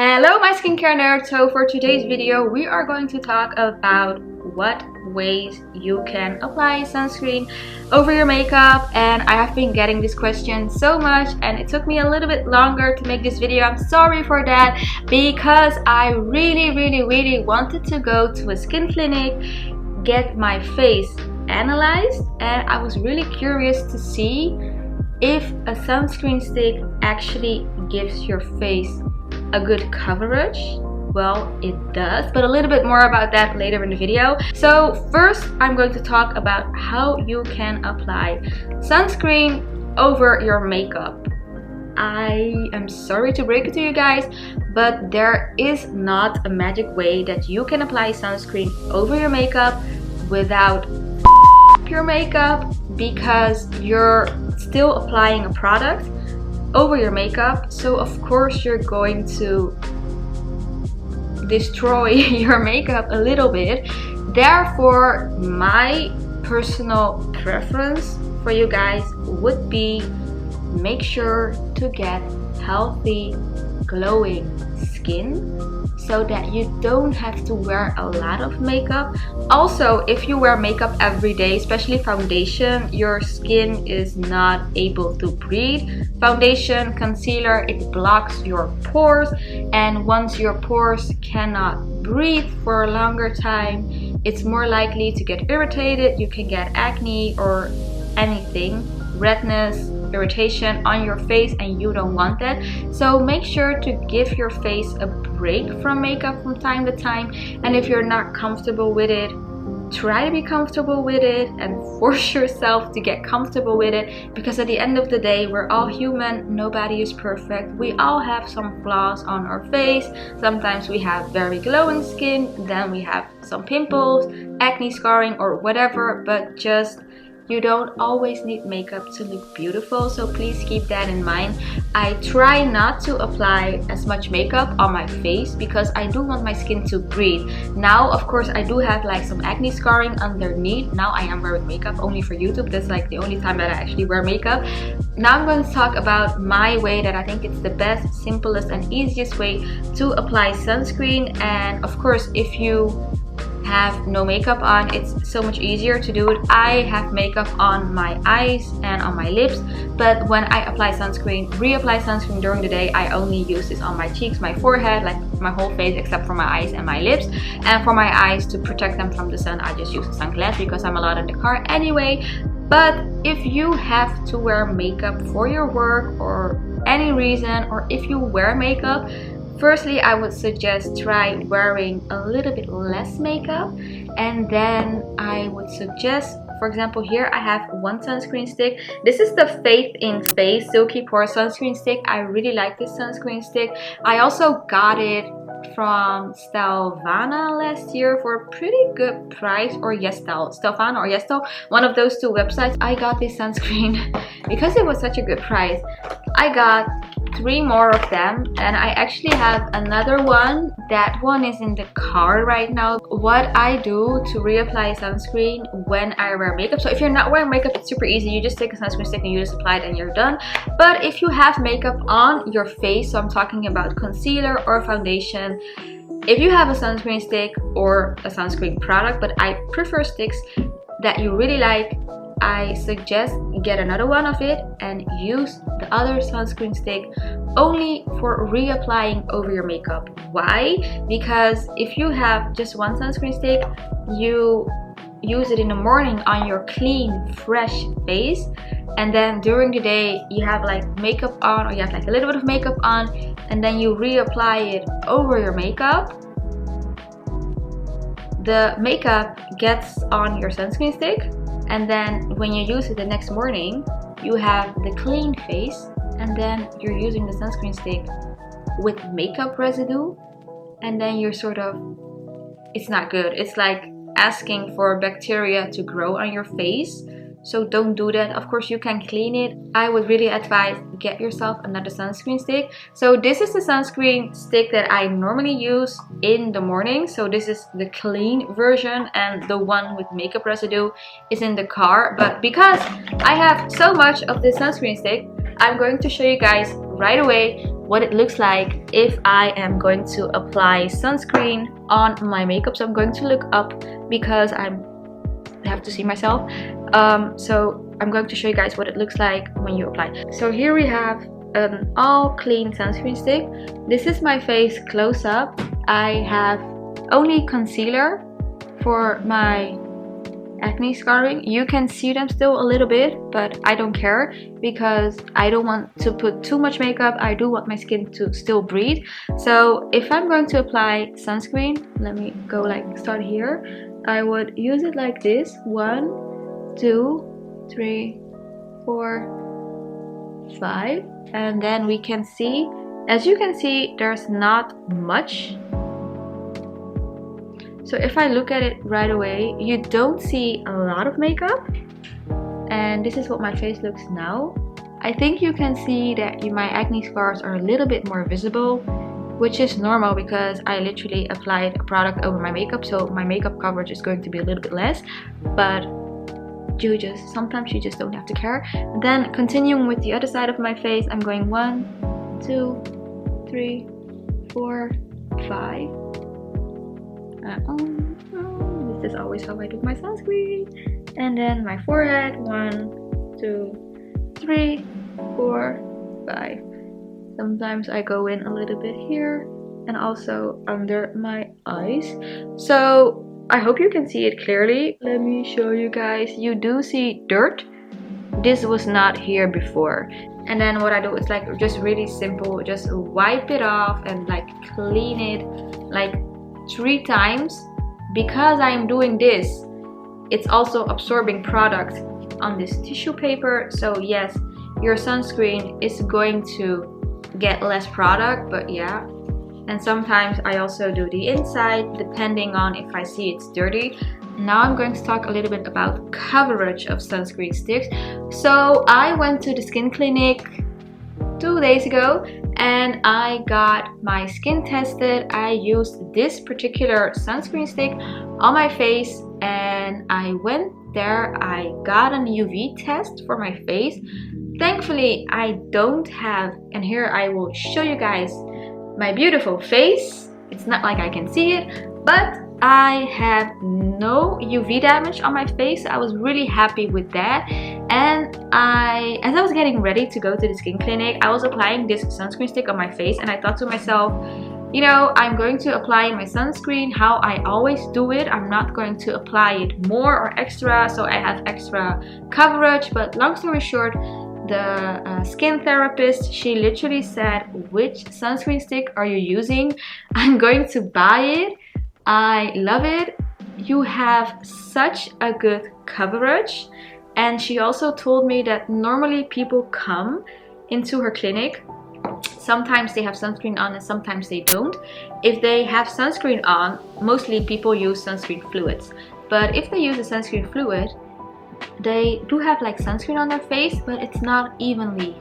Hello my skincare nerds. So for today's video we are going to talk about what ways you can apply sunscreen over your makeup, and I have been getting this question so much and it took me a little bit longer to make this video. I'm sorry for that because I really wanted to go to a skin clinic, get my face analyzed, and I was really curious to see if a sunscreen stick actually gives your face a good coverage. Well, it does, but a little bit more about that later in the video. So first I'm going to talk about how you can apply sunscreen over your makeup. I am sorry to break it to you guys, but there is not a magic way that you can apply sunscreen over your makeup without your makeup, because you're still applying a product over your makeup, so of course you're going to destroy your makeup a little bit. Therefore, my personal preference for you guys would be make sure to get healthy, glowing skin so that you don't have to wear a lot of makeup. Also, if you wear makeup every day, especially foundation, your skin is not able to breathe. Foundation, concealer, it blocks your pores, and once your pores cannot breathe for a longer time, it's more likely to get irritated. You can get acne or anything, redness, irritation on your face, and you don't want that. So make sure to give your face a break from makeup from time to time, and if you're not comfortable with it, try to be comfortable with it and force yourself to get comfortable with it, because at the end of the day we're all human, nobody is perfect. We all have some flaws on our face. Sometimes we have very glowing skin, then we have some pimples, acne, scarring, or whatever, but just you don't always need makeup to look beautiful, so please keep that in mind. I try not to apply as much makeup on my face because I do want my skin to breathe. Now, of course, I do have like some acne scarring underneath. Now I am wearing makeup only for YouTube. That's like the only time that I actually wear makeup. Now I'm going to talk about my way that I think it's the best, simplest, and easiest way to apply sunscreen. And of course, if you have no makeup on, it's so much easier to do it. I have makeup on my eyes and on my lips, but when I apply sunscreen, reapply sunscreen during the day, I only use this on my cheeks, my forehead, like my whole face except for my eyes and my lips. And for my eyes, to protect them from the sun, I just use a sunglass because I'm a lot in the car anyway. But if you have to wear makeup for your work or any reason, or if you wear makeup, firstly, I would suggest try wearing a little bit less makeup, and then I would suggest, for example, here I have one sunscreen stick. This is the Faith in Face Silky Pore sunscreen stick. I really like this sunscreen stick. I also got it from Stelvana last year for a pretty good price, or Stelvana or Yestel, one of those two websites. I got this sunscreen because it was such a good price. I got 3 more of them, and I actually have another one. That one is in the car right now. What I do to reapply sunscreen when I wear makeup, so if you're not wearing makeup, it's super easy. You just take a sunscreen stick and you just apply it and you're done. But if you have makeup on your face, so I'm talking about concealer or foundation, if you have a sunscreen stick or a sunscreen product, but I prefer sticks that you really like, I suggest get another one of it and use the other sunscreen stick only for reapplying over your makeup. Why? Because if you have just one sunscreen stick, you use it in the morning on your clean, fresh face, and then during the day you have like makeup on, or you have like a little bit of makeup on, and then you reapply it over your makeup. The makeup gets on your sunscreen stick, and then when you use it the next morning, you have the clean face, and then you're using the sunscreen stick with makeup residue, and then you're sort of, it's not good. It's like asking for bacteria to grow on your face. So don't do that. Of course, you can clean it. I would really advise get yourself another sunscreen stick. So this is the sunscreen stick that I normally use in the morning. So this is the clean version, and the one with makeup residue is in the car. But because I have so much of this sunscreen stick, I'm going to show you guys right away what it looks like if I am going to apply sunscreen on my makeup. So I'm going to look up because I have to see myself. So I'm going to show you guys what it looks like when you apply. So here we have an all clean sunscreen stick. This is my face close up. I have only concealer for my acne scarring. You can see them still a little bit, but I don't care because I don't want to put too much makeup. I do want my skin to still breathe. So if I'm going to apply sunscreen, let me go like start here. I would use it like this: 1, 2, 3, 4, 5, and then we can see, as you can see, there's not much. So if I look at it right away, you don't see a lot of makeup. And this is what my face looks now. I think you can see that my acne scars are a little bit more visible, which is normal because I literally applied a product over my makeup. So my makeup coverage is going to be a little bit less. But sometimes you just don't have to care. Then continuing with the other side of my face, I'm going 1, 2, 3, 4, 5. This is always how I do my sunscreen. And then my forehead, 1, 2, 3, 4, 5. Sometimes I go in a little bit here and also under my eyes. So I hope you can see it clearly. Let me show you guys. You do see dirt. This was not here before. And then what I do is like just really simple, just wipe it off and like clean it like 3 times. Because I am doing this, it's also absorbing product on this tissue paper. So yes, your sunscreen is going to get less product, but yeah. And sometimes I also do the inside depending on if I see it's dirty. Now I'm going to talk a little bit about coverage of sunscreen sticks. So I went to the skin clinic 2 days ago and I got my skin tested. I used this particular sunscreen stick on my face and I went there. I got an UV test for my face. Thankfully I don't have, and here I will show you guys my beautiful face. It's not like I can see it, but I have no UV damage on my face. I was really happy with that. And as I was getting ready to go to the skin clinic, I was applying this sunscreen stick on my face and I thought to myself, you know, I'm going to apply my sunscreen how I always do it. I'm not going to apply it more or extra so I have extra coverage. But long story short, the skin therapist, she literally said, which sunscreen stick are you using? I'm going to buy it. I love it. You have such a good coverage. And she also told me that normally people come into her clinic. Sometimes they have sunscreen on and sometimes they don't. If they have sunscreen on, mostly people use sunscreen fluids. But if they use a sunscreen fluid, they do have like sunscreen on their face, but it's not evenly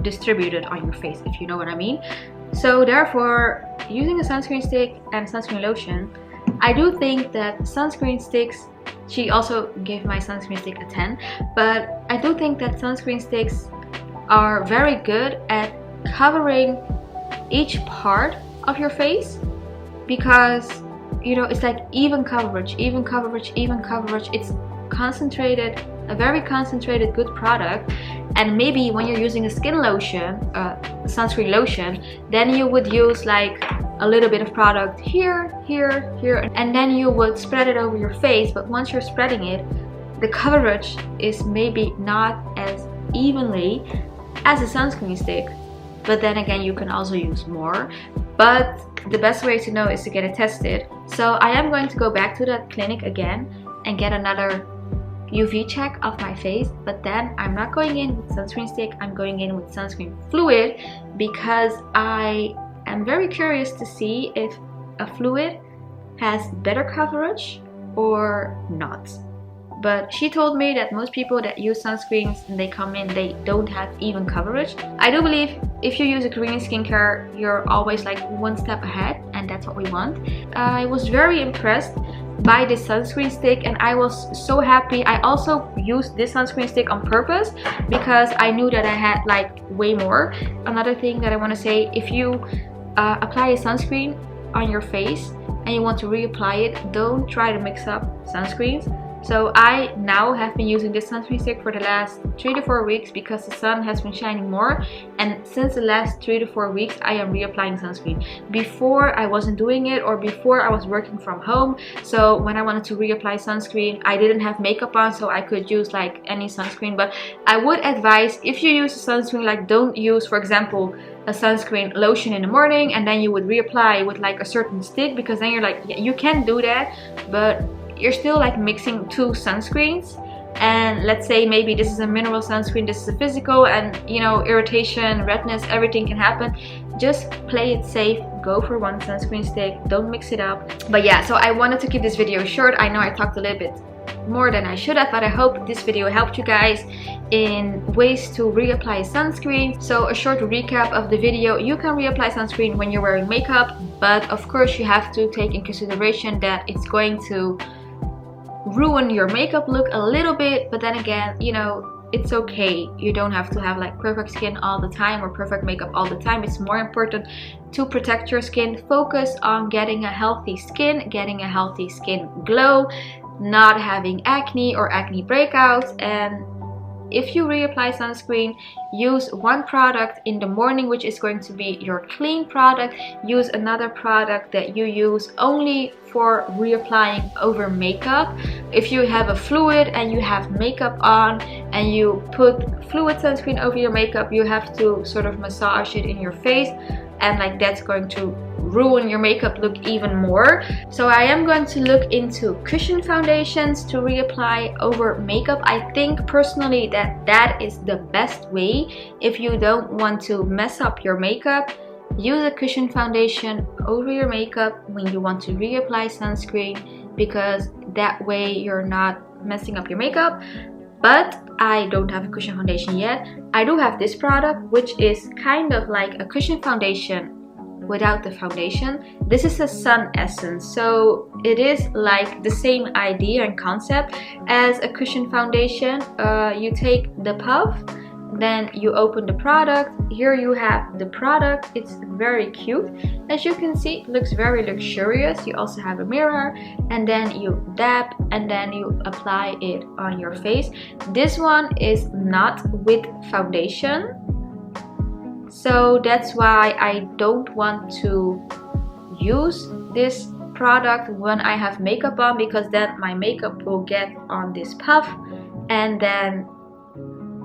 distributed on your face, if you know what I mean. So therefore, using a sunscreen stick and sunscreen lotion, I do think that sunscreen sticks, she also gave my sunscreen stick a 10, but I do think that sunscreen sticks are very good at covering each part of your face because, you know, it's like even coverage, even coverage, even coverage. It's concentrated, a very concentrated good product. And maybe when you're using a skin lotion, sunscreen lotion, then you would use like a little bit of product here, here, here, and then you would spread it over your face. But once you're spreading it, the coverage is maybe not as evenly as a sunscreen stick. But then again, you can also use more. But the best way to know is to get it tested. So I am going to go back to that clinic again and get another UV check of my face, but then I'm not going in with sunscreen stick, I'm going in with sunscreen fluid because I am very curious to see if a fluid has better coverage or not. but she told me that most people that use sunscreens and they come in, they don't have even coverage. I do believe if you use a Korean skincare, you're always like one step ahead, and that's what we want. I was very impressed by this sunscreen stick, and I was so happy. I also used this sunscreen stick on purpose because I knew that I had like way more. Another thing that I want to say, if you apply a sunscreen on your face and you want to reapply it, don't try to mix up sunscreens. So I now have been using this sunscreen stick for the last 3 to 4 weeks because the sun has been shining more, and since the last 3 to 4 weeks I am reapplying sunscreen. Before I wasn't doing it, or before I was working from home, so when I wanted to reapply sunscreen I didn't have makeup on, so I could use like any sunscreen. But I would advise, if you use a sunscreen, like don't use, for example, a sunscreen lotion in the morning and then you would reapply with like a certain stick, because then you're like, yeah, you can do that, but you're still like mixing two sunscreens. And let's say maybe this is a mineral sunscreen, this is a physical, and you know, irritation, redness, everything can happen. Just play it safe, go for one sunscreen stick, don't mix it up. But yeah, so I wanted to keep this video short. I know I talked a little bit more than I should have, but I hope this video helped you guys in ways to reapply sunscreen. So a short recap of the video: you can reapply sunscreen when you're wearing makeup, but of course you have to take in consideration that it's going to ruin your makeup look a little bit. But then again, you know, it's okay. You don't have to have like perfect skin all the time or perfect makeup all the time. It's more important to protect your skin. Focus on getting a healthy skin, getting a healthy skin glow, not having acne or acne breakouts. And if you reapply sunscreen, use one product in the morning, which is going to be your clean product. Use another product that you use only for reapplying over makeup. If you have a fluid and you have makeup on and you put fluid sunscreen over your makeup, you have to sort of massage it in your face, and like that's going to ruin your makeup look even more. So I am going to look into cushion foundations to reapply over makeup. I think personally that that is the best way. If you don't want to mess up your makeup, use a cushion foundation over your makeup when you want to reapply sunscreen, because that way you're not messing up your makeup. But I don't have a cushion foundation yet. I do have this product, which is kind of like a cushion foundation without the foundation. This is a sun essence, so it is like the same idea and concept as a cushion foundation. You take the puff, then you open the product. Here you have the product. It's very cute. As you can see, it looks very luxurious. You also have a mirror, and then you dab and then you apply it on your face. This one is not with foundation, so that's why I don't want to use this product when I have makeup on, because then my makeup will get on this puff, and then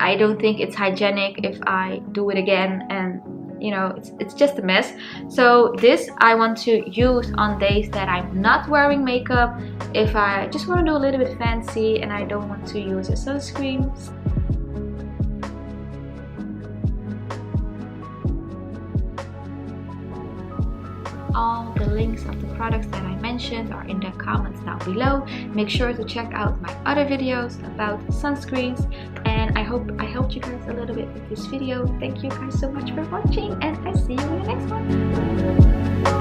I don't think it's hygienic if I do it again, and you know, it's just a mess. So this I want to use on days that I'm not wearing makeup, if I just want to do a little bit fancy and I don't want to use a sunscreen. All the links of the products that I mentioned are in the comments down below. Make sure to check out my other videos about sunscreens, and I hope I helped you guys a little bit with this video. Thank you guys so much for watching, and I see you in the next one.